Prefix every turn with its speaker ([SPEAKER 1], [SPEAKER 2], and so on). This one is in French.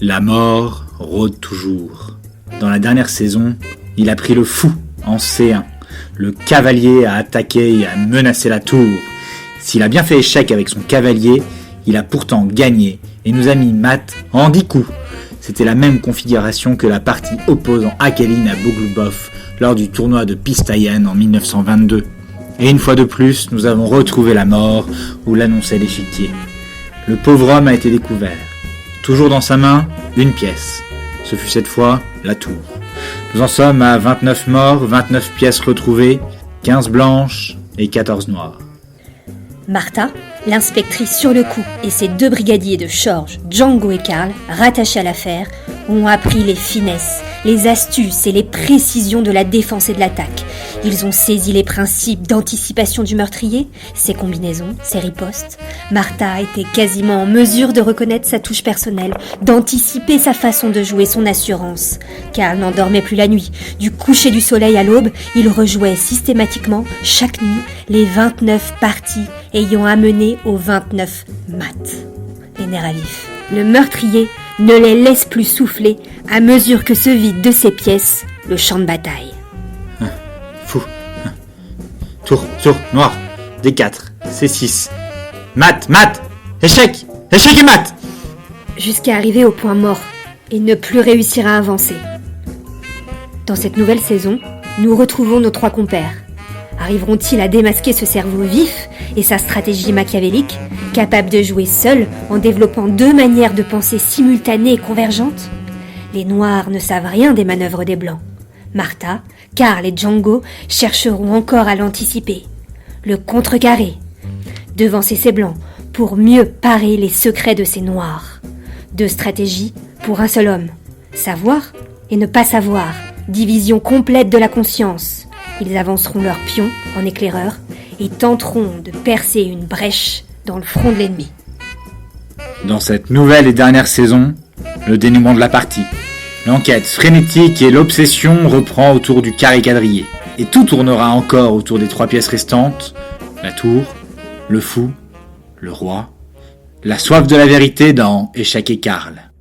[SPEAKER 1] La mort rôde toujours. Dans la dernière saison, il a pris le fou en C1. Le cavalier a attaqué et a menacé la tour. S'il a bien fait échec avec son cavalier, il a pourtant gagné et nous a mis Matt en 10 coups. C'était la même configuration que la partie opposant Akeline à Boglubov lors du tournoi de Pistayen en 1922. Et une fois de plus, nous avons retrouvé la mort où l'annonçait l'échiquier. Le pauvre homme a été découvert. Toujours dans sa main, une pièce. Ce fut cette fois la tour. Nous en sommes à 29 morts, 29 pièces retrouvées, 15 blanches et 14 noires.
[SPEAKER 2] Martha, l'inspectrice sur le coup, et ses 2 brigadiers de George, Django et Karl, rattachés à l'affaire, ont appris les finesses, les astuces et les précisions de la défense et de l'attaque. Ils ont saisi les principes d'anticipation du meurtrier, ses combinaisons, ses ripostes. Martha était quasiment en mesure de reconnaître sa touche personnelle, d'anticiper sa façon de jouer, son assurance. Karl n'en dormait plus la nuit. Du coucher du soleil à l'aube, il rejouait systématiquement, chaque nuit, les 29 parties ayant amené aux 29 maths. Les nerfs à vif. Le meurtrier ne les laisse plus souffler à mesure que se vide de ses pièces le champ de bataille.
[SPEAKER 1] Fou. Tour, noir. D4, C6. Mat, échec et mat.
[SPEAKER 2] Jusqu'à arriver au point mort et ne plus réussir à avancer. Dans cette nouvelle saison, nous retrouvons nos 3 compères. Arriveront-ils à démasquer ce cerveau vif et sa stratégie machiavélique, capable de jouer seul en développant 2 manières de penser simultanées et convergentes ? Les Noirs ne savent rien des manœuvres des Blancs. Martha, Karl et Django chercheront encore à l'anticiper, le contrecarrer, devancer ces Blancs pour mieux parer les secrets de ces Noirs. 2 stratégies pour un seul homme, savoir et ne pas savoir, division complète de la conscience. Ils avanceront leurs pions en éclaireur et tenteront de percer une brèche dans le front de l'ennemi.
[SPEAKER 1] Dans cette nouvelle et dernière saison, le dénouement de la partie. L'enquête frénétique et l'obsession reprend autour du carré quadrillé. Et tout tournera encore autour des 3 pièces restantes, la tour, le fou, le roi, la soif de la vérité dans Échec et Karl.